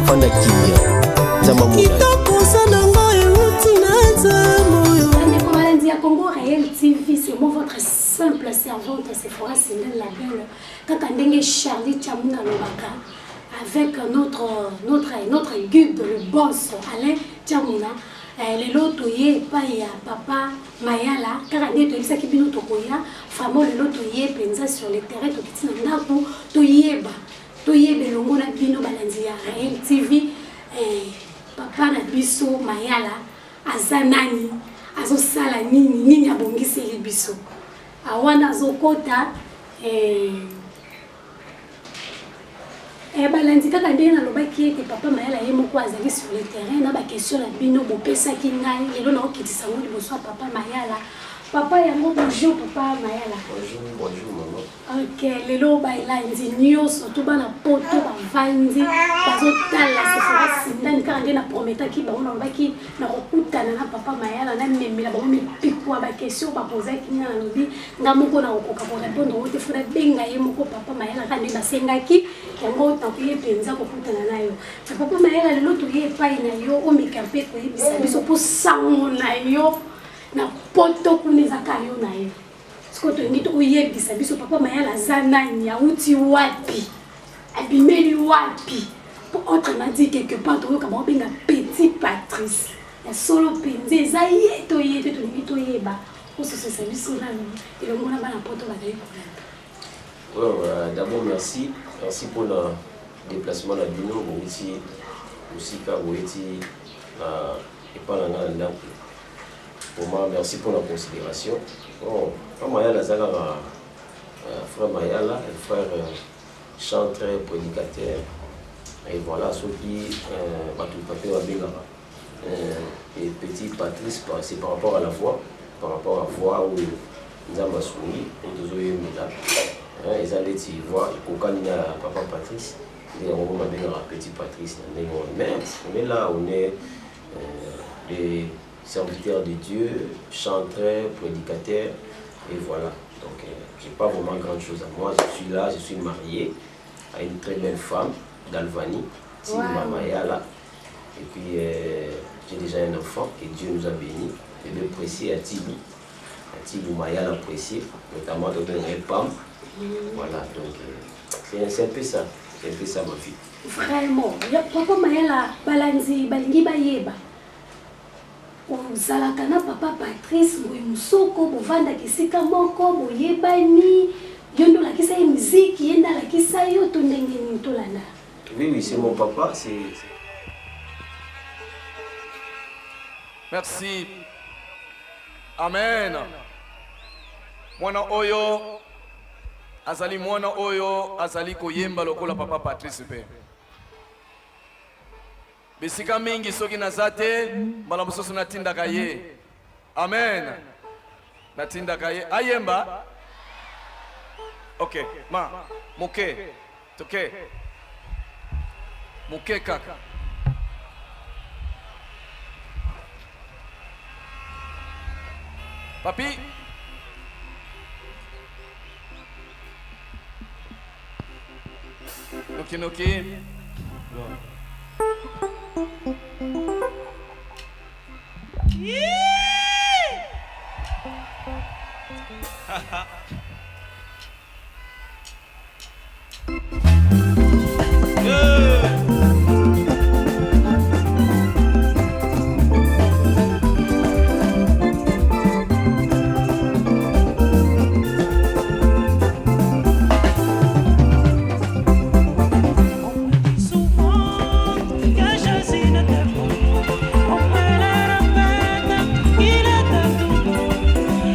fanda kimia zama muda Congo Réel TV, c'est moi votre simple servante, c'est Fora Sindel la belle. Kakandenge Charlie Chamuna Lobaka avec notre guide, le boss Alain Chamuna. Les lots toyé pas ya papa Mayala. Kakandenge toyé ça qui bino tokoya. Vraiment le lot toyé penza sur le terrain to kitina ndaku toyeba longo na bino balanzi ya Réel TV. Papa na biso Mayala azanani. Azo sala nini abongisi libiso awana azokota balanzi kaka ndenge nalobaki ete papa Mayala ye moko azali sur le terrain na bakestion na bino bopesaki ngai lelo naokitisa ngo liboso ya papa Mayala. Papa yango bonjour papa Mayala. Bonjour maman. Ok, lelo balanzi nyonso to bana poto bavandi bazotala Sephora Sindani kaka nde na prometaki bango nalobaki nakokutana na papa Mayala na memela bango mipikwa bakestion bapozaki nga nalobi nga moko nakokoka korepondre oyo te fona benga ye moko papa Mayala kaka nde basengaki yango nakoye mpenza kokutana na yo. Papa Mayala lelo toye epai na yo omeka mpe koyebisa biso mpo sango na yo na poto kunezaka yo na yo. Siko to ngito uyebisa biso papa Mayala zanani auti wapi abimeli wapi pour autre m'a dit quelque part to kama benga petit Patrice ya solo penze za yeto yeto to ngito yeba o so se biso na et le mona bana poto ba dai problème. D'abord merci pour le déplacement la bino aussi ka boeti et pas la pour moi, merci pour la considération. Bon, frère Mayala, frère Mayala, un frère chanteur, prédicateur. Et voilà, ceux qui et petit Patrice, c'est par rapport à la foi, où nous avons soumis, nous avons eu ils allaient y voir, il y a papa Patrice, il y a un petit Patrice. Mais là, on est les serviteur de Dieu, chanteur, prédicateur, et voilà. Donc, j'ai pas vraiment grand chose à moi. Je suis là, je suis marié à une très belle femme d'Alvanie, Tima Mayala. Et puis, j'ai déjà un enfant et Dieu nous a bénis. Et bien précieux à Tibou Mayala précieux, notamment dans un PAM. Voilà, donc c'est un peu ça. C'est un peu ça ma vie. Vraiment, papa Mayala, balanzi, balingi bayeba. Ozalaka na papa Patrice boye musoko bovanda kisika moko boyebani yondo la kisa musique yenda la kisa yo to ndenge ni tolanda. Oui, c'est mon papa, c'est Merci. Amen. Mwana oyo azali koyemba lokola papa Patrice pe. Bisika mingi soki nazate mbala mususu natindaka ye. Amen. Natindaka ye. Ayemba. Ok. Muke. Toke. Muke kaka. Papi. Noki.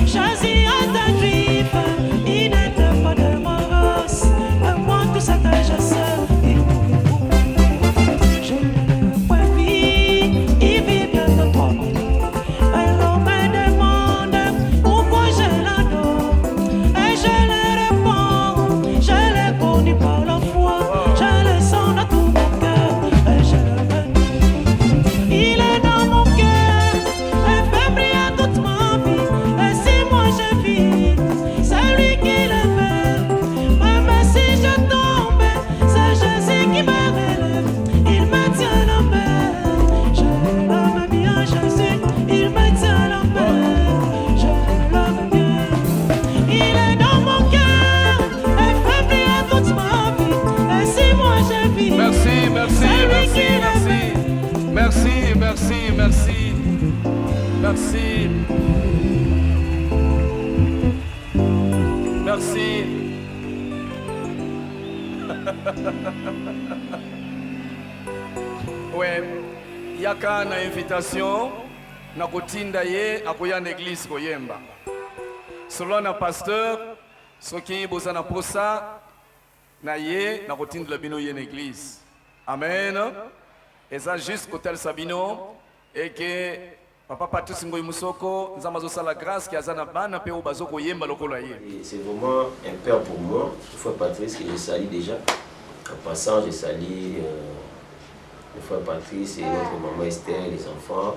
Choisis à ta trip. Merci. Merci. Ouais, yaka na invitation na kotinda ye akoya na église koyemba. Selon na pasteur, soki bozana posa na ye na kotinda la bino ye na église. Amen. Et ça juste kotel sabino et que Papa Patrice Ngoyi Musoko, nous avons la grâce qui a zana bana pe bazoko yemba lokola ye. C'est vraiment un père pour moi, frère Patrice, que je salue déjà. En passant, je salue le frère Patrice et notre maman Esther, les enfants.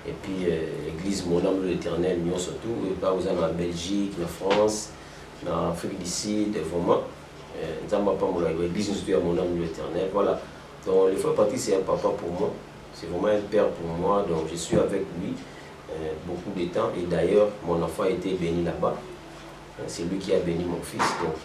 Et puis l'église Mon Âme l'Éternel, nous surtout. Et pas vous en Belgique, en France, en Afrique du Sud, vraiment. Nous avons pas l'église surtout à Mon Âme l'Éternel. Voilà. Donc le frère Patrice c'est un papa pour moi. C'est vraiment un père pour moi. Donc je suis avec lui beaucoup de temps. Et d'ailleurs, mon enfant a été béni là-bas. C'est lui qui a béni mon fils. Donc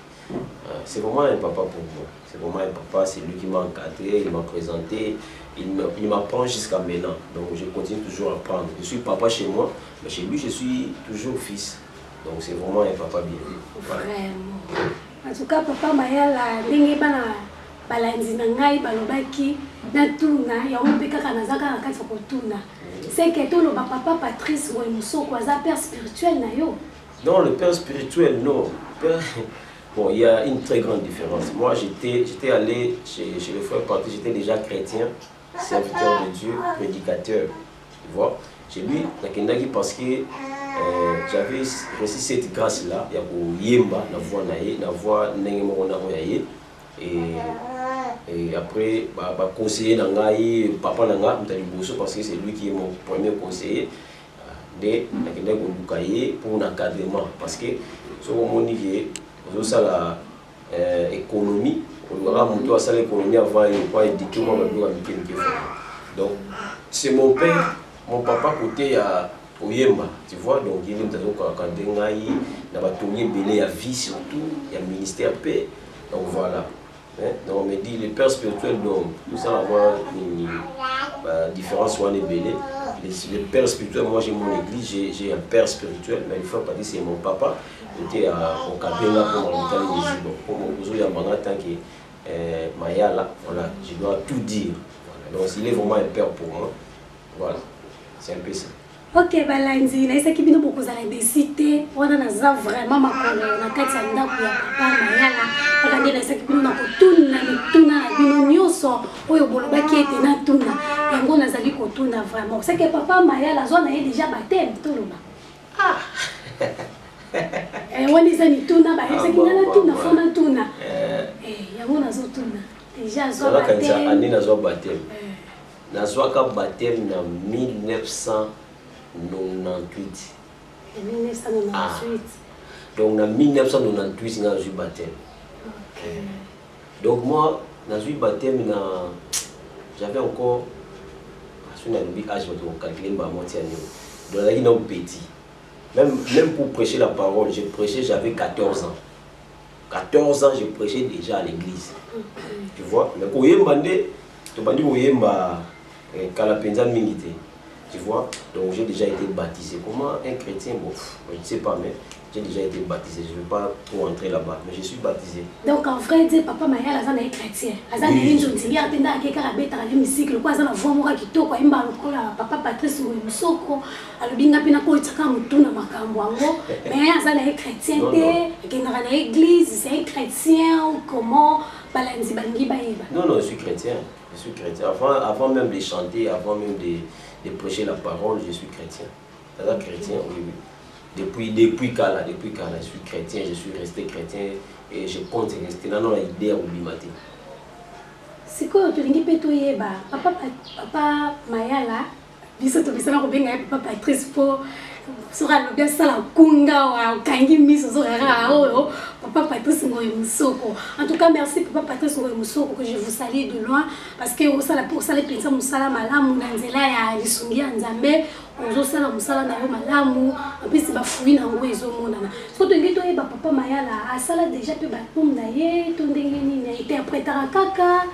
c'est vraiment un papa pour moi. C'est vraiment un papa, c'est lui qui m'a encadré, il m'a présenté, il m'apprend jusqu'à maintenant. Donc je continue toujours à apprendre. Je suis papa chez moi, mais chez lui je suis toujours fils. Donc c'est vraiment un papa bien. Voilà. Vraiment. En tout cas, papa Mayala, ndenge bana balandi na ngai balobaki na tuna ya mpe kaka nazaka na kati ko tuna. C'est que tout le papa Patrice Ngoyi Musoko aza père spirituel na yo. Non, le père spirituel non. Bon, il y a une très grande différence. Moi, j'étais allé chez le frère Patrice, j'étais déjà chrétien, serviteur de Dieu, prédicateur. Tu vois, chez lui, parce que j'avais reçu cette grâce-là, il y a Yemba, la voix Nengemona Yaye. Et après, conseiller Nangaï, papa Nanga, parce que c'est lui qui est mon premier conseiller. Pour l'encadrement. Parce que, ce moment ça la économie, on aura monté ça l'économie avant et pas éduquer moi donc c'est mon père, mon papa côté à Oyemba, tu vois, donc il est quand Dengaï, il y a Tony Belé à vie surtout, il y a le ministère paix, donc voilà. Donc on me dit le père spirituel, donc tout ça avoir une différence soit les Belé. Le père spirituel, moi j'ai mon église, j'ai un père spirituel, mais il faut pas dire c'est mon papa. J'étais au Kabela pour mon pour mon cousin Yamanga tant que Mayala, voilà, je dois tout dire. Voilà. Donc il est vraiment un père pour moi. Voilà, c'est un peu ça. Ok, Balandi, na isaki bino beaucoup za décider, wana naza vraiment makolo na kati ya ndako ya papa Mayala. Bakandi na isaki bino na kotuna mituna na bino nyonso oyo bolobaki ete na tuna. Yango nazali kotuna vraiment. C'est que papa Mayala zo na ye déjà baptême toloba. Ah. On est amis tuna ba isaki na tuna fona tuna. Yango nazo tuna. Déjà zo baptême. Quand ça année nazo baptême. Nazo ka baptême na 1998. En 1998. Ah. Donc en 1998, j'ai eu baptême. Okay. Donc moi, j'ai eu baptême, j'avais encore, je petit. Même pour prêcher la parole, j'ai prêché, j'avais 14 ans. 14 ans, j'ai prêché déjà à l'église. Okay. Tu vois, mais quand tu vois, donc j'ai déjà été baptisé. Comment un chrétien, bon, je ne sais pas, mais j'ai déjà été baptisé. Je ne vais pas trop entrer là-bas, mais je suis baptisé. Donc en vrai, papa Mayala est chrétien. Papa Patrice Ngoyi Musoko, mais est chrétien, l'église, c'est un chrétien ou comment? Non, je suis chrétien. Je suis chrétien. Avant même de chanter, avant même de prêcher la parole, je suis chrétien. C'est-à-dire chrétien, oui. Depuis Kala, je suis chrétien, je suis resté chrétien et je compte rester dans l'idée à Oubimati. C'est quoi, tu dis que papa Mayala, papa Patrice pour sera le bien ça la kunga wa kangi miso papa Patrice Ngoyi Musoko. En tout cas, merci papa Patrice Ngoyi Musoko que je vous salue de loin parce que au sala pour sala pensa musala malamu na nzela ya lisungia nzambe ozo sala musala na yo malamu apesi ba fruit na ngo ezo monana. So to ngito e papa Mayala asala déjà pe ba pom na ye to ndenge ni interprétera kaka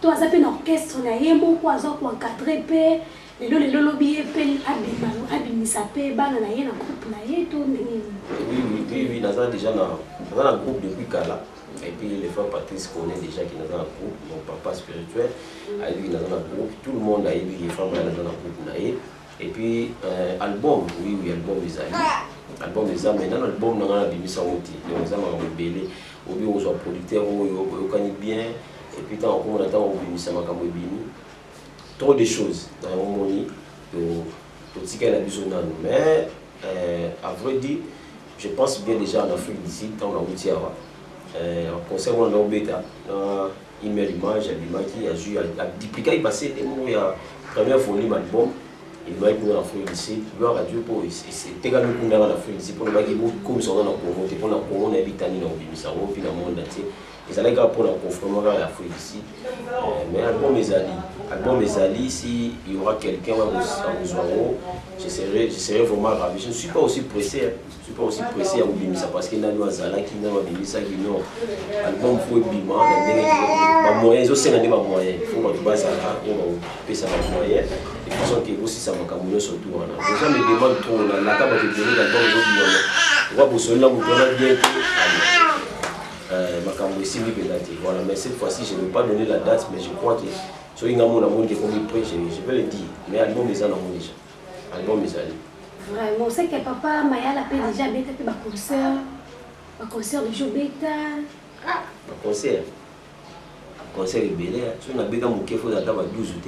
to azape na orchestre na ye moko azo ko encadrer pe lelo lobi epeli abimisa pe bana na ye na groupe na ye to ndenge. Oui, nous avons déjà dans un groupe depuis Kala. Et puis les frères Patrice connaît déjà qui est dans un groupe, mon papa spirituel, a lui dans un groupe, tout le monde a eu les frères dans un groupe. Et puis album, oui, album des amis. Album des amis, maintenant l'album dans la Bible sans outil. Donc ça m'a rebellé, au bio on soit producteur, on connaît bien. Et puis tant qu'on attend au Bible ça m'a bini. Trop de choses dans mon moni, pour tirer la besoin. Mais à vrai dire, je pense bien déjà en Afrique d'ici, dans la routière. Concernant l'Obeta, il met l'image, qui a joué, a dupliqué, il passait des mots, il y a première fois l'album, il m'a dit en Afrique d'ici, gloire à Dieu pour c'est également pour en Afrique d'ici, pour le baguer comme ça dans le Congo, pour la Congo, on habite dans le Bissau, puis dans le monde entier. Et ça là pour la confirmer à l'Afrique d'ici. Mais album Ezali, s'il y aura quelqu'un à Ouzouaro, je serai vraiment ravi. Je ne suis pas aussi pressé. À oublier ça parce qu'il y a des Zala qui n'ont pas ça qui n'ont album faut bima dans moyen ils aussi n'ont pas moyen il faut que ça on va payer ça moyen et façon que aussi ça m'a camoué surtout là les gens me demandent trop la table de donner l'album on va pour cela vous donner bien ma camoué si bien voilà mais cette fois-ci je ne vais pas donner la date mais je crois que sur une amour d'amour qui est prêt je peux le dire mais album les en amour déjà album les alliés. Vraiment, on sait que papa Mayala a déjà bêta un concert de Jobeta. Un concert rebelle. Si on a bêta mon kefo d'attendre 12 ou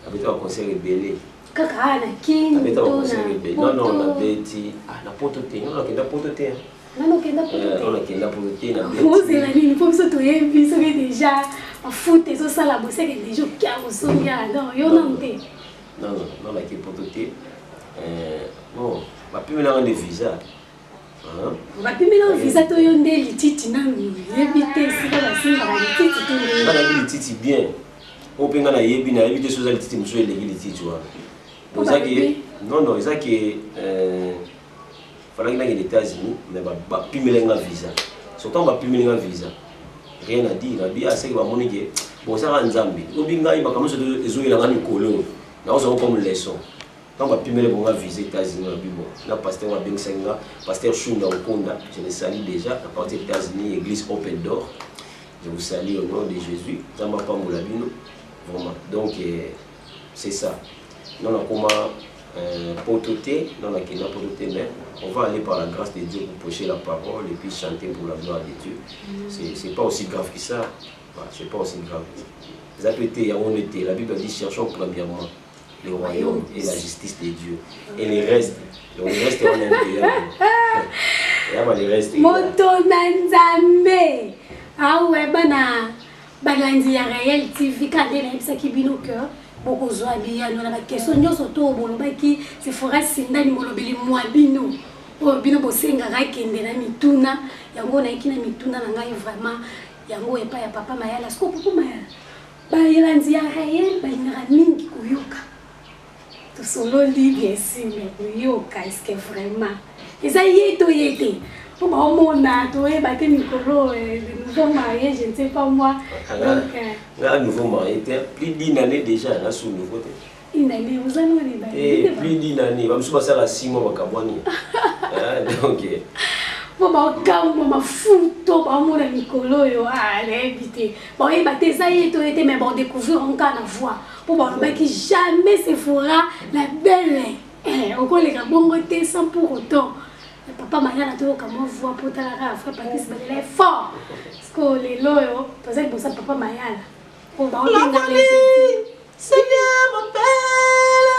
a bêta un concert rebelle. Kaka na kin. A bêta un concert rebelle. Non, on a bêti. Ah, na pototé. Non, on a kenda pototé. Non, on kenda pototé. On a kenda pototé na bêti. Moi c'est la ligne, faut se toyer puis ça déjà en foot et ça la bosse que déjà qui a ressemblé à non, yo non té. Non, on a kenda pototé. Bon, ma plus maintenant des visas. Ma plus maintenant visa to yonde li titi na mi. Éviter si la simba la titi to. On a dit titi bien. On peut ngana yebi na éviter choses les titi muso les titi tu vois. Donc ça qui non, ça qui fallait que les États-Unis mais ba plus maintenant visa. Surtout ba plus maintenant visa. Rien à dire, la bien c'est que ba monique bon ça va nzambi. Obinga iba comme ça ezo ila ngani kolo. Na on comme leçon. Quand on va plus les visiter les États-Unis, là, pasteur Bensenga, pasteur Shunda Okonda, je les salue déjà, à partir des États-Unis, église Open Door. Je vous salue au nom de Jésus. Zamba Moulabino, vraiment. Donc, c'est ça. Nous avons comment pototé, nous avons pototé, mais on va aller par la grâce de Dieu pour prêcher la parole et puis chanter pour la gloire de Dieu. C'est pas aussi grave que ça. C'est pas aussi grave. Ça peut être, on était. La Bible dit cherchons premièrement le royaume et la justice de Dieu. Et le reste on est intérieur. Et le reste. Moto Nanzambe. Ah ouais, bana. Balanzi ya réel TV kadé na bisa kibino cœur. Boko zwa biya no na question nyoso to boloba ki se fora sindani molobeli mwabino. O bino bosenga ga kende na mituna. Yango na ikina mituna na ngai vraiment. Yango epa ya papa Mayala. Sko papa Mayala. Balanzi ya réel balinga mingi kuyoka. Solo libre ici, mais yoka est-ce que vraiment et ça y est tout y était pour mon ado et battre Nicolo nouveau marié je ne sais pas moi donc nouveau marié plus d'une année déjà là sous nouveauté une année vous allez et plus d'une année va me passer à 6 mois bakabwani donc bon bah quand ma photo bah mon Nicolo yo allez éviter bon et battre ça y est tout était mais bon découvrir encore la voix pour voir qui jamais se fera la belle on les gabongo sans pour autant papa Mayala to comment voix pour ta la frère Patrice il est fort parce que les loyo parce que ça papa Mayala pour voir Seigneur m'appelle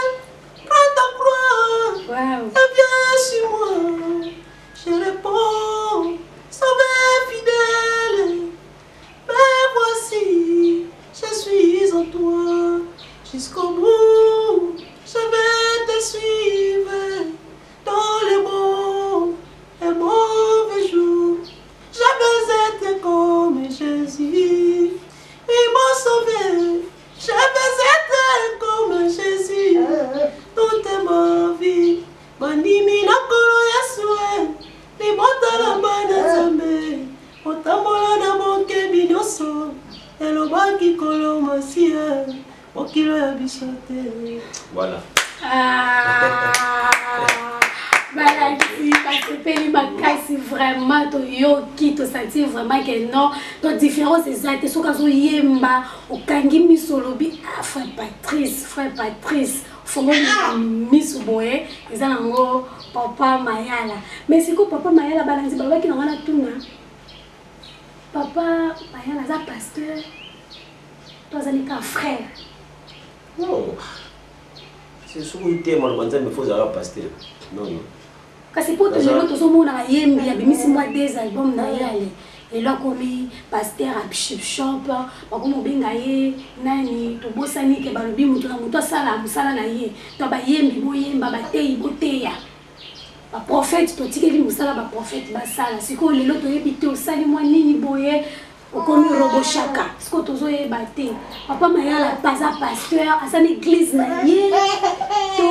prends ta croix wow et viens sur moi je réponds sauveur fidèle mais voici je suis en toi jusqu'au bout, je vais te suivre dans les bons et mauvais jours. Je veux être comme Jésus, oui mon sauveur. Je veux être comme Jésus, toute ma vie. Banimi na kolo Yesue, ni bota na bana zambe, otambola na moke binyoso, elobaki kolo masia. Voilà. C'est vraiment qui te sentir vraiment que non ton différence c'est ça tu so yemba okangi misolobi frère Patrice faut misu boye eza nango papa Mayala mais c'est que papa Mayala balanzi baba ki na tuna papa Mayala za pasteur toi za frère non c'est sur le thème on va faut ça pasteur non kasi poto lelo tozomona yembi ya bimisi mwa des albums na yale lelo akomi pasteur a bishop bakomo benga ye nani tobosani ke balobi mutu na mutu asala musala na ye to bayembi boyemba bateyi boteya baprophète totikeli musala baprophète basala sikoyo lelo toyebi te osali mwa nini boye okomi robo shaka siko tozoyeba te papa Mayala paza pasteur asani église na ye to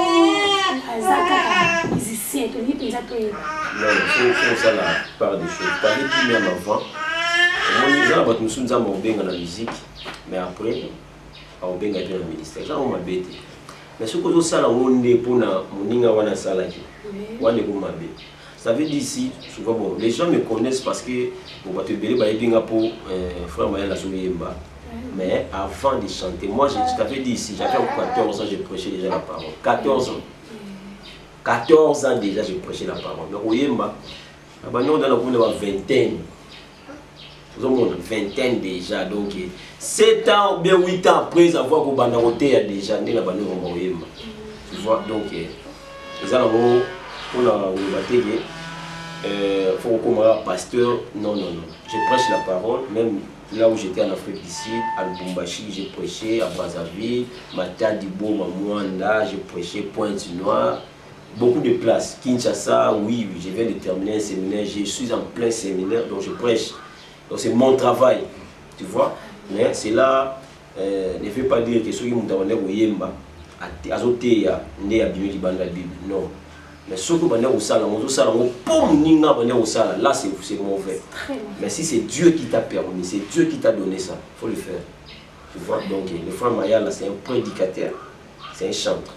azaka musicien to ni penza to ye non faut ça la part des choses pas depuis même avant on nous a battu nous sommes en benga la musique mais après on benga dans le ministère ça on m'a bêté mais ce que ça là on est pour na moninga wana sala ki wana ko mabe ça veut dire ici souvent bon les gens me connaissent parce que bon ba te belé ba yebinga pour frère Mayala Soyemba. Mais avant de chanter, moi je t'avais dit ici, j'avais 14 ans, je prêchais déjà la parole. 14 ans. 14 ans déjà, je prêchais la parole. Mais au Yemba, on a la vingtaine. Nous avons une vingtaine déjà. Donc 7 ans ou bien 8 ans après avoir qu'on a déjà, nous avons Yemba. Tu vois, donc, les gens on a faut qu'on pasteur. Non. Je prêche la parole, même. Là où j'étais en Afrique du Sud, à Lubumbashi, j'ai prêché, à Brazzaville, Matadibo, Mamouanda, j'ai prêché Pointe-Noire, beaucoup de places. Kinshasa, oui, je viens de terminer un séminaire, je suis en plein séminaire, donc je prêche. Donc c'est mon travail, tu vois. Mais c'est là, ne veut pas dire que ceux qui m'ont demandé au Yemba, à Zoté, à Bimé qui bande la Bible, non. Mais ceux qui ont au salon, là c'est mauvais. Mais si c'est Dieu qui t'a permis, c'est Dieu qui t'a donné ça, il faut le faire. Tu vois, donc le frère Mayala c'est un prédicateur, c'est un chanteur.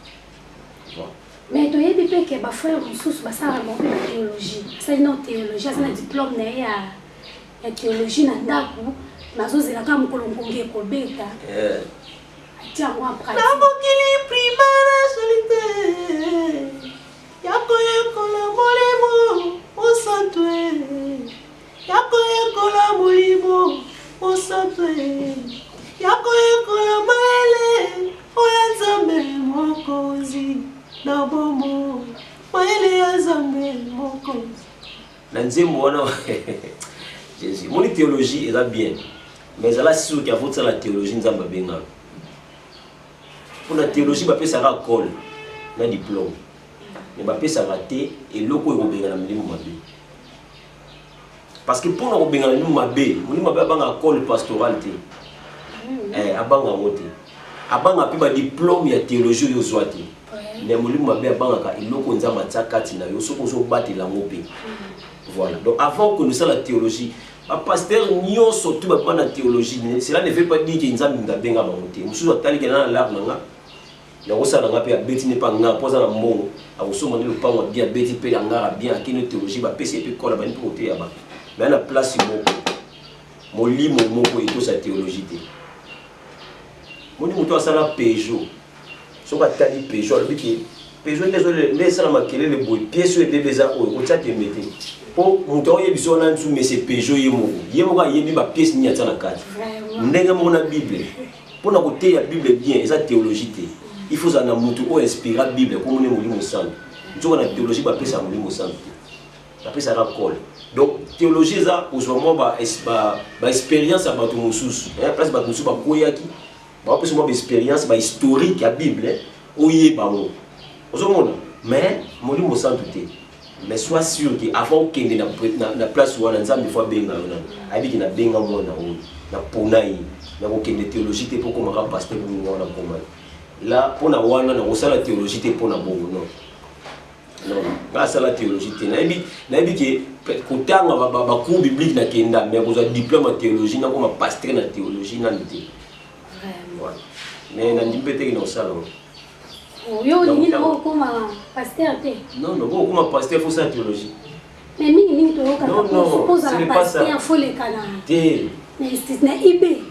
Tu vois. Mais tu as dit que les frères ressources, ça a monté la théologie. C'est une théologie, c'est un diplôme de théologie. Mais c'est la gamme que l'on a colbeta. Tiens, moi après. Yakoyekola molimo osantwe Yakoyekola molimo osantwe Yakoyekola maele oyazambe mokozi na bomo maele yazambe mokozi Nanzembo wana Jésus mon théologie est bien mais là c'est sûr qu'il y a la théologie nzamba benga pour la théologie ba pesa ra col na diplôme mais ça va rater et loko est benga na milimu mabe parce que pour na benga na milimu mabe abanga école pastorale te abanga moté abanga pe ba diplôme ya théologie yo zwate mais milimu mabe abanga ka iloko nzamba tsakati na yo soko zo batela ngope voilà donc avant que nous ça la théologie ba pasteur nyo surtout ba na théologie cela ne veut pas dire que nzamba ngabenga ba moté mususu atali ke na l'art nanga na osala nga pe ya beti ne pa nga poza na mbongo akosoma ne lopango bien beti pe nga bien akini théologie ba pesi pe kola ba ni pour te ya ba mais na place moko molimo moko eto sa théologie te moni muto asala Peugeot so ka tali Peugeot le biki Peugeot les sala makele le boy pièce et bébeza o ko tati mete po muto yebiso na nsu mais c'est Peugeot yemo ka yebi ba pièce ni atana kati ndenga mo na Bible pour na côté ya Bible bien eza théologie te il faut ça na mutu o inspirer la Bible comme on est molimo santo nzoko na théologie ba pesa molimo santo ba pesa ra col donc théologie ça au moment ba expérience ba to mususu place ba mususu ba koyaki ba pesa mo expérience ba historique ya Bible oye ba mo ozomona mais molimo santo te mais sois sûr que avant kende na place wana nzambe fois benga wana abiki na benga mona o na ponai na ko kende théologie te pour comme un pasteur pour nous na pomai là pour na wana na osala théologie te pour na bongo non grâce à la théologie te na ebi que kotanga ba cours biblique na kenda mais ko za diplôme en théologie na ko ma pasteur na théologie na nité voilà mais nandi peut-être dans salon. Yo ni na comme pasteur té. Non, comme pasteur faut ça théologie. Mais mingi to ka non, ce n'est pas ça. Faut les canards. Té. Mais c'est na IB.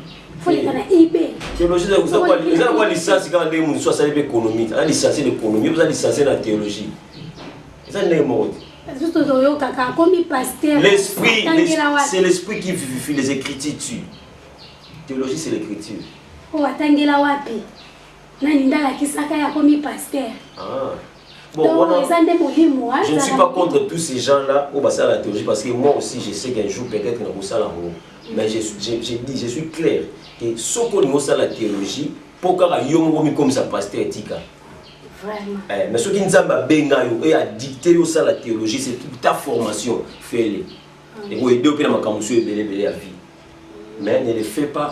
Faut les canards IB. Théologie ça quoi licence quand des moun soit ça l'économie, la licence d'économie, vous avez licence en théologie. Ça n'est mode. Juste to kaka comme pasteur. L'esprit, c'est l'esprit qui vivifie les écritures. Théologie c'est l'écriture. Oh atangela wapi? Nani ndala kisaka ya comme pasteur. Ah. Bon, je ne suis pas contre tous ces gens-là au bassin de la théologie parce que moi aussi je sais qu'un jour peut-être nous allons ça là. Mais je suis clair que ce qu'on nous a la théologie, pour qu'il y ait comme ça pasteur éthique. Vraiment. Mais ce qui nous a bengayo et a dicté ça la théologie, c'est toute ta formation, fais-le. Et vous aidez au pays de ma camusue belé à vie. Mais ne le fais pas.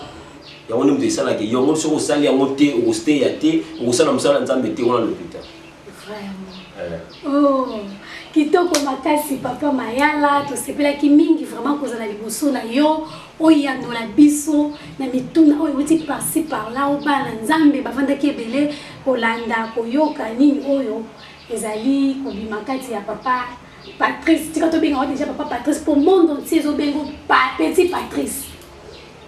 Il y a un homme de ça là qui y a un homme sur le sale, il y a un homme au sté, il y a té, au sale, on s'en mettait à l'hôpital. Oh, kitoko makasi papa mayala to sepela ki mingi vraiment kozala liboso na yo oyando la biso na mituna oyo uti par-ci par-là o bana nzambe bavanda ki ebele kolanda koyoka nini oyo ezali kobimakati ya papa Patrice tika to benga déjà papa Patrice pour monde entier zo bengo petit Patrice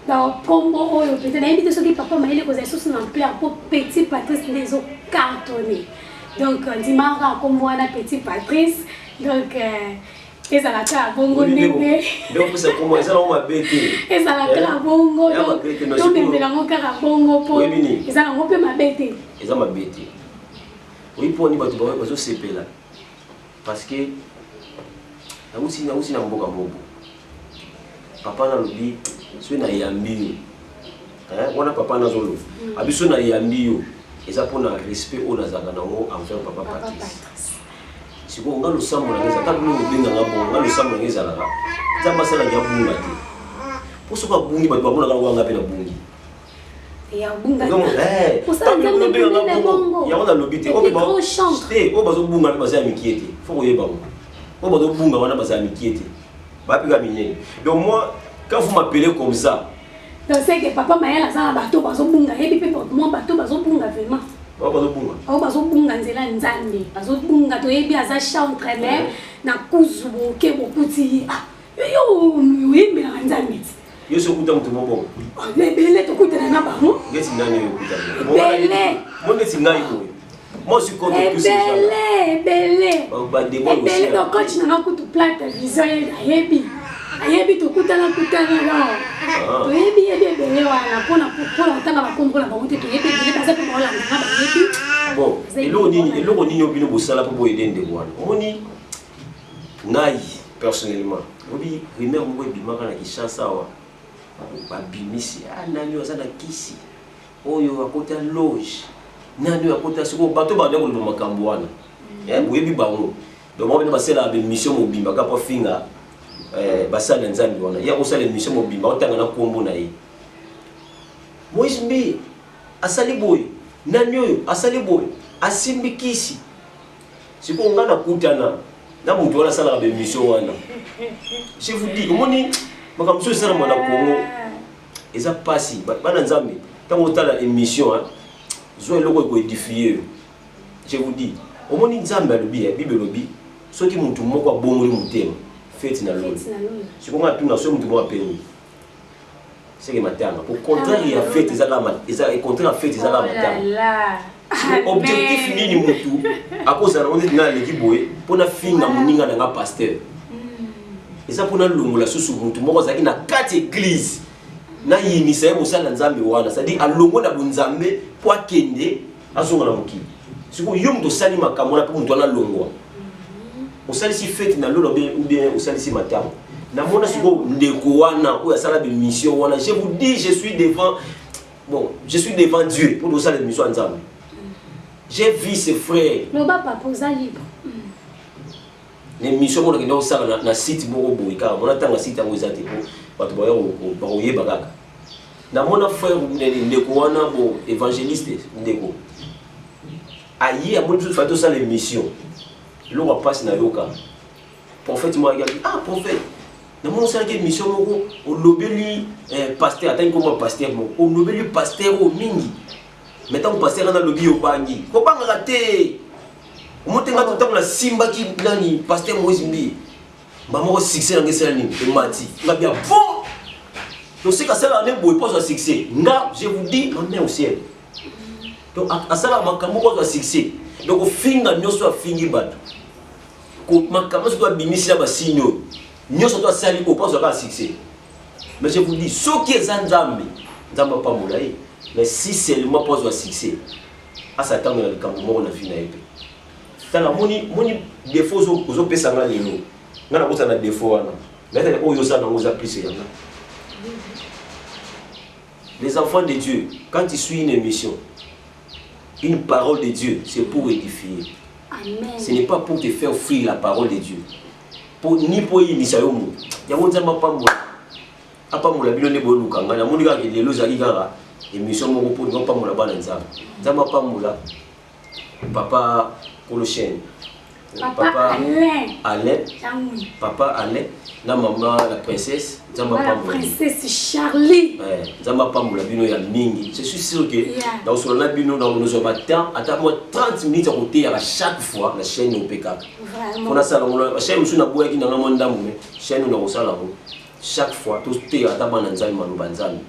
donc combo oyo peut-être na invité soki papa mayele kozala sous en plein pour petit Patrice les o cartonné. Donc, Dimara, comme moi, la petite Patrice. Donc, et ça la carte bongo nene. Donc, c'est comment ça on m'a bêté. Et ça la carte bongo. Donc, on la carte bongo pour. Et ça on peut m'a bêté. Et ça m'a bêté. Oui, pour nous, tu vas pas se là. Parce que, na aussi na mboka mobo. Papa na lobi, so na yambi. On a papa na zolo. Abiso na yambi. Et ça pour un respect au Nazaganango envers papa Patrice. Si vous avez le sang, vous avez le sang, vous avez le sang, vous avez le sang. Pour ce que vous avez le sang, vous avez le sang. Il y a un lobby. Il y a donc moi, quand vous m'appelez comme ça, donc c'est que papa Mayala ça bateau bazo bunga et puis moi bateau bazo bunga vraiment. Bazo bunga nzela nzambe bazo bunga to yebi aza chantre mais na kuzubo ke bokuti ah yo yembe na nzambe. Yo so kuta mtu mobongo. Bele to kuta na bango. Ngeti nani yo kuta. Bele. Moi ngeti ngai ko. Moi je suis contre tous ces gens. Bele. Ba de moi aussi. Donc quand tu n'as pas tout plate vision yebi. Ayebi to kutana no. To yebi bele wana pona tanga bakombola bango te to yebi bele baza pe bola na ba yebi. Bon, eloko nini obino bosala po boyede ndeko wana. Omoni ngai personnellement. Obi remère mo bimaka na Kinshasa wa. Ba bimisi nani oza na kisi. Oyo akota loge. Nani akota siko bato ba ndeko lo makambo wana. Boyebi bango. Donc moi ba sala ba mission mobimba ka po finga basala nzambi wana ya kosala mission mobimba otanga na kombo na ye Moïse mbi asali boy nani oyo asali boy asimbi kisi siko ngana kutana na muntu wana sala ba mission wana je vous dis omoni makamso sala mwana Kongo eza pasi bana nzambi tango tala émission zo eloko ko édifier je vous dis omoni nzambi alobi bible lobi soki muntu moko abongoli mutema fête na lolo. Si vous avez tout dans ce monde, vous avez c'est que matanga. Au contraire, il y a fête, ils ont contraire à fête, ils ont la matanga. Objectif ni mutu. À cause de la on est dans l'équipe pour na finga muninga na pasteur. Et ça pour na longo la susu mutu moko zaki na 4 églises. Na yini sa musala nzambe wana, c'est-à-dire a longo na bunzambe pour kende azonga na mukili. Siko yom do sali makamona pour mutu na longo. Au salisi fête na lolo ou bien au salisi matam. Na mona siko ndeko wana ou asala be mission wana. Je vous dis je suis devant Dieu pour nous ça les missions ensemble. J'ai vu ses frères. Le papa posa libre. Les missions mona kendo ça na site moko boika. Mona tanga site ngo ezate ko bato ba oyeba kaka. Na mona frère ndeko wana bo évangéliste ndeko. Ayi a mona tout fato ça les missions. L'on va passer dans le cas. Prophète m'a regardé. Ah, prophète. Dans mon salle de mission, on lobby pasteur. Attends, comment pasteur? On lobby pasteur au mingi. Maintenant, pasteur dans le lobby au bangi. Faut pas rater. Montenga tout temps la simba qui nani pasteur Moïse Mbi. Maman au succès dans quel ni mati. Nga bien bon. Donc c'est que ça là ne boit pas au succès. Nga je vous dis ma main au ciel. Donc à ça là makambo pas au succès. Donc au finga nyoso a fingi bato. Ko makambo so doit bimisi ba signo. Nyoso doit sali ko pas au succès. Mais je vous dis ce qui est Nzambe, Nzamba pas moulaye. Mais si seulement pas au succès. À ça temps le kambo na fina épée. Tala moni défaut zo pesa nga lelo. Ngana ko sana défaut wana. Mais o yo sana ngoza plus yanga. Les enfants de Dieu, quand tu suis une émission, une parole de Dieu, c'est pour édifier. Amen. Ce n'est pas pour te faire fuir la parole de Dieu. Ni pour initier au monde. Ya wonza pas moi. Apa mo la bilone bolu kanga na moni ka ke lelo zali kara émission mo ko non pas mo la bana nzamba. Nzamba pas mo la. Papa Colochène. Papa Alain. Papa Alain. La maman, la princesse. La princesse Charlie. Zamba Pamoula Bino ya mingi. Je suis sûr que dans ce moment Bino dans nos temps, à moi 30 minutes à côté à chaque fois la chaîne au PK. On a ça la chaîne sur na boya qui dans le monde d'amour, chaîne on a ça là. Chaque fois tout est à table dans Zamba Banzami.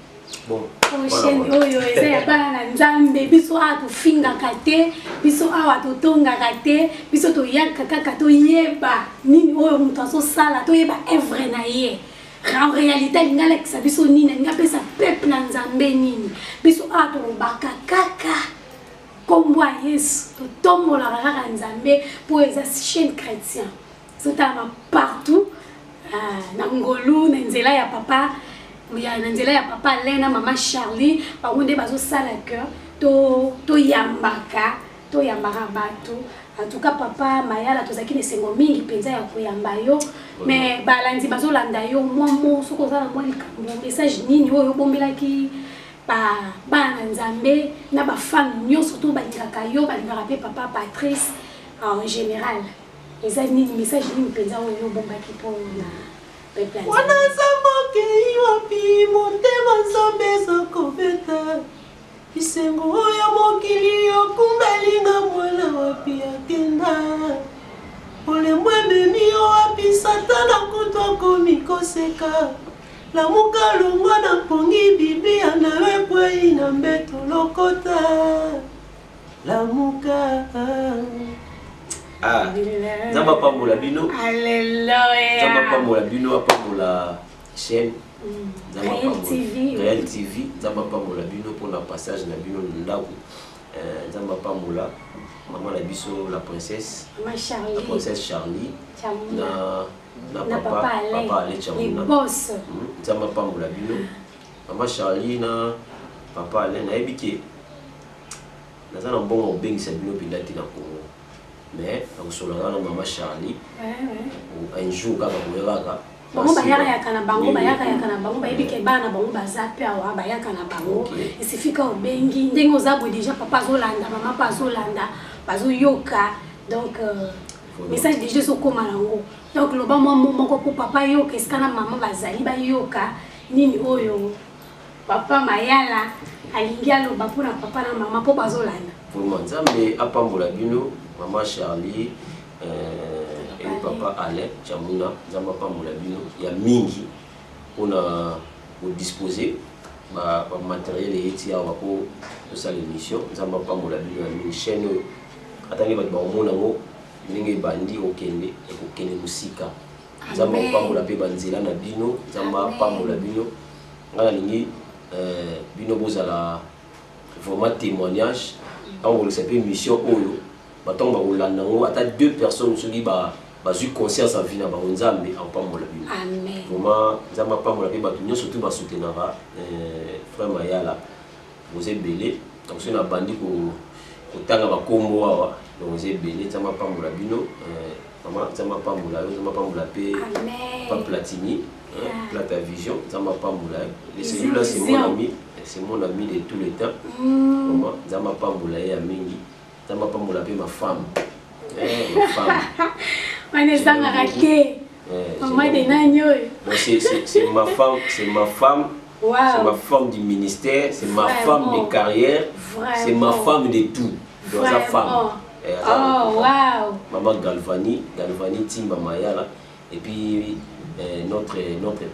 Bon. Chaîne oyo eza ya bana na Nzambe biso a to finga kate biso awa to tonga kate biso to yaka kaka to yeba nini oyo muto aso sala to yeba evre na ye en réalité ngala kisa biso nini ngapesa peuple na Nzambe nini biso a to baka kaka kombo Yesu to tombola kaka Nzambe pour eza chaîne chrétien sotama partout na ngolu na nzela ya papa ya nzela ya papa Lena mama Charlie bakunde bazo sala cœur to yambaka bato en tout cas papa Mayala tozaki nesengo mingi penza ya koyamba yo mais balanzi bazo landa yo mo soko za mo likambo message nini oyo bombelaki ba bana Nzambe na ba fan nyonso to balingaka yo balingaka pe papa Patrice en général eza nini message nini penza oyo bombaki po na wana samoke iwapi motema Nzambe sokobeta isengo oyo mokili okumbelinga mwana wapi akenda olembo ememi wapi satana kutu akomi koseka lamuka longwa na pongi biblia nawe kwei na mbeto lokota lamuka Zamba Pamoula Bino. Alléluia. Zamba Pamoula Bino, Pamoula chaîne. Réel TV. Zamba Pamoula Bino pour le passage na Bino Ndaku. Zamba Pamoula, maman la biso la princesse. Maman Charlie. La princesse Charlie. Na papa Ale Chamuna. Les boss. Zamba Pamoula Bino. Maman Charlie na papa Ale na ebike. Nazana bon obengisa Bino pilati na Congo. Mais on a maman Charlie un jour quand on verra bango bayaka ya kana bango bayaka ya kana bango bayebike bana bango bazape awa bayaka na bango isifika obengi ndenge ozabwe déjà papa zolanda maman pa zolanda bazo yoka donc message déjà sokoma nango donc loba moko ko papa yoka eskana maman bazali ba yoka nini oyo papa Mayala alingi aloba mpona papa na maman po bazolanda pour Nzambe apambola bino maman Charlie et papa Alain Chamuna Nzamba apambola bino ya mingi pona ko disposer ba matériel eti ya wako de sa émission Nzamba apambola bino ya chaîne atangi ba mona ngo ndenge bandi okende ekokende musika Nzamba apambola pe banzela na bino Nzamba apambola bino ngala lingi bino bozala vraiment témoignage on le sait mission oyo baton ba olanda ngo ata deux personnes soki ba eu conscience en vie na ba Nzambe en pambola bino amen vraiment Nzamba pambola pe bato nyonso surtout ba soutenara frère Mayala vous êtes belé donc c'est na bandi ko tanga ba kombo awa donc vous êtes belé Nzamba pambola bino maman Nzamba pambola yo Nzamba pambola pe pa Platini Plata Vision Nzamba pambola les cellules c'est mon ami de tout le temps. Maman, Nzamba Pamoula ya mingi. Nzamba Pamoula pe ma femme. Ma femme. On est dans la raquette. Maman de Nagno. C'est ma femme, c'est ma femme. Wow. C'est ma femme du ministère, c'est ma femme de carrière. C'est ma femme de tout. Dans sa femme. Oh, wow. Maman Galvani Timba Mayala. Et puis notre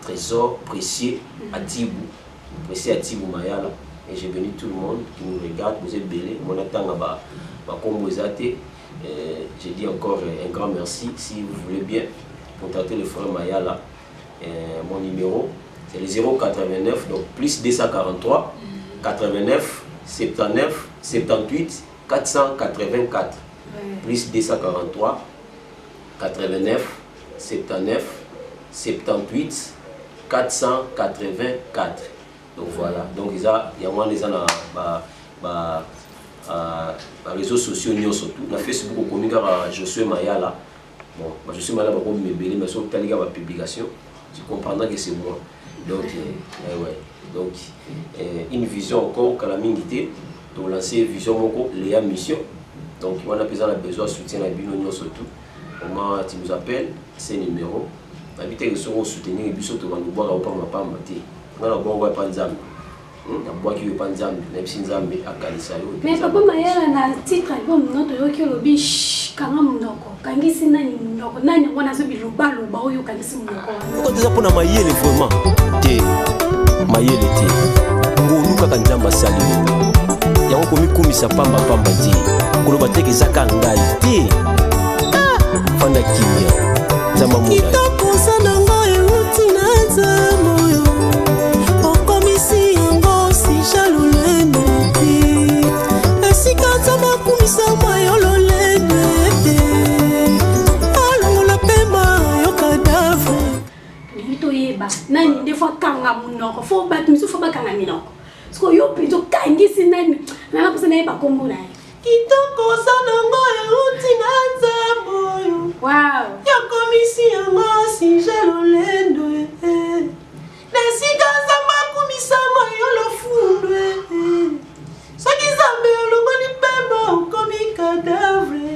trésor précieux Atibou. Précieux Atibou Mayala. Et j'ai béni tout le monde qui nous regarde. Vous êtes belé. Mon attend comme vous êtes. Je dis encore un grand merci. Si vous voulez bien contacter le frère Mayala, mon numéro c'est le 089, donc plus 243 89 79 78 484. Plus 243 89 79 78 484. Donc voilà. Donc il y a réseaux sociaux surtout. Na Facebook au communiquer Josué Mayala. Bon, Josué Mayala va me bénir, mais sur telle publication, tu comprendras que c'est moi. Donc ouais. Donc une vision encore que la mingité de lancer vision moko Léa mission. Donc on a besoin de soutien à Bino surtout. Comment tu nous appelles ces numéros. Habiter que sur soutenir et biso to va nous boire au pas ma pas maté. On a boire pas nzambe. Na boire qui pas nzambe, na bisi nzambe akalisa yo. Mais papa Mayala na titre album notre yoki lobi kanga munoko. Kangisi nani munoko. Nani ngona zo biluba luba oyo kangisi munoko. Ko déjà pour na mayele vraiment. Te mayele te. Ngolu kaka nzamba sali. Yango komi kumisa pamba ti. Koloba teke zaka ngai te. Fanda kimia. Zama muda. Nani des fois kanga munoko faut battre miso faut ba kanga minoko parce que yo plutôt kangisi nani na pour ça na ba kombo na kitoko sana ngoyo utina nzambo wow ya komisi yango si jalolendo nesika nzamba kumisa moyo lofundwe soki nzambe olongoli pembo okomi cadavre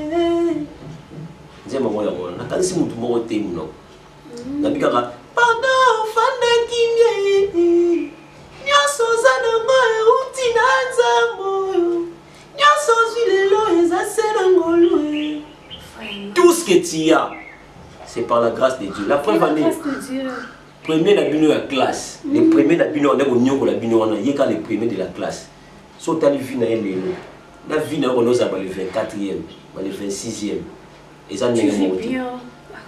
nzembo moyo ngona nakanisi mutu moko te muno nabikaka pardon fanda kimye nyoso zana ngoyo utina nzambo nyoso zilelo ezasena ngolu. Tout ce que tu as c'est par la grâce de Dieu. La preuve en est premier d'abino la classe. Les premiers d'abino on a nyoko la bino on a yeka les premiers de la classe. So tali vie na lelo. La vie na on osa ba le 24e, ba le 26e. Et ça n'est pas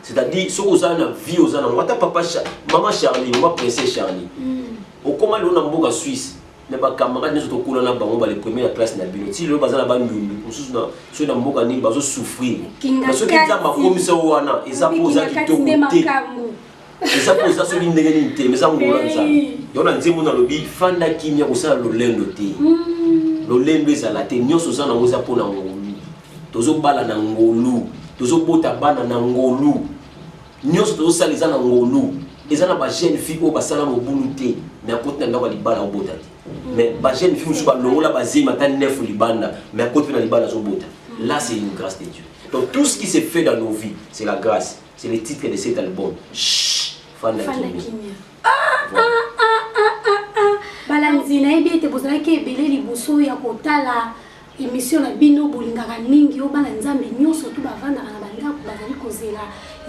c'est-à-dire ce que vous avez vie aux années, moi papa maman Charlie, moi princesse Charlie. Au comment on a mboka Suisse, mais ba camarade nous autres coulons là bas on va les premiers la classe na bino. Si le bazala ba ndumbi, on sous na mboka ni bazo souffrir. Parce que ça ma commission wana, et ça pose à qui te et ça pose à celui ndenge ni te, mais ça ngola ça. Donc on nzembo na lobi fanda kimia ko ça lo lendo te. Lo lendo ezala te nyoso za na ngoza pona ngolu. Tozo bala na ngolu, tozo bota bana na ngolu. Nyos to saliza na ngolu eza na ba jeune fille o basala mobulu te mais akoti na ba libala o bota mais ba jeune fille musuba longola ba zema ta nefu libanda mais akoti na libala zo bota. Là c'est une grâce de Dieu. Donc tout ce qui s'est fait dans nos vies c'est la grâce, c'est le titre de cet album. Fanda kimia. Balanzi na ebi te bozala ke belé liboso ya kotala émission la bino bolingaka mingi o bana nzambe nyonso tu bavanda na bandako bazali kozela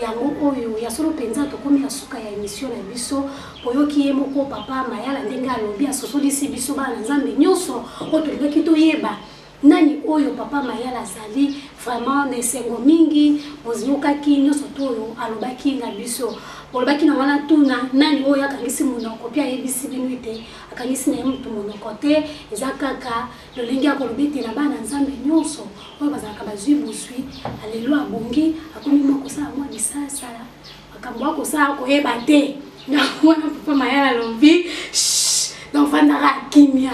yango oyo ya solo penza to komi ya suka ya émission la biso oyoki ye moko papa Mayala ndenge alobi asosodisi biso bana nzambe nyonso o tolingaki toyeba nani oyo papa Mayala azali vraiment nesengo mingi oziyokaki nyonso to oyo alobaki na biso olobaki na wana tuna nani oyo akangisi monoko pia yebisi bino ete akangisi na mutu monoko te eza kaka lolengi akolobi te na bana nzambe nyonso oyo bazalaka bazwi boswi alelo abongi akomi mokosala mwa bisasala makambo akosala koyeba te na wana papa Mayala alobi donc vandaka kimia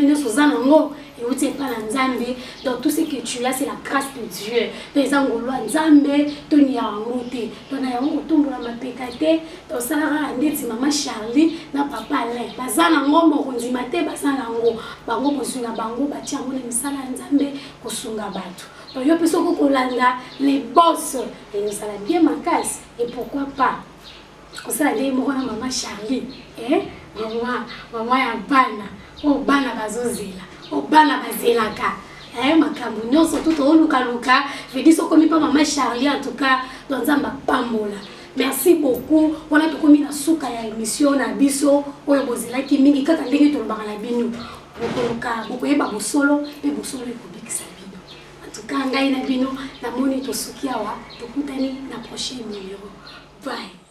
nyonso oza nango euti epa na nzambe. Donc tout ce que tu as c'est la grâce de Dieu. Donc eza ngolu ya nzambe toni ya yango te tona yango kotombola mapeka te tosalaka ndeti mama Charlie na papa Alain baza nango mokondima te baza nango bango bozwi na bango batia yango na misala ya nzambe kosunga bato. Donc yo mpe soko kolanda les boss ezala bien makasi et pourquoi pas kosala nde moko na mama Charlie maman ya bana o bana bazozela obana bazelaka makambo nyonso tout oluka je dis sokomi pa maman Charlie en tout cas nzamba pambola. Merci beaucoup. On a tout mis na suka ya émission na biso oyo bozelaki mingi kaka ndenge tolobaka na bino. Bokoluka bokoyeba bosolo pe bosolo ekobikisa bino. En tout cas ngai na bino namoni tosuki awa tokutani na prochain numéro. Bye.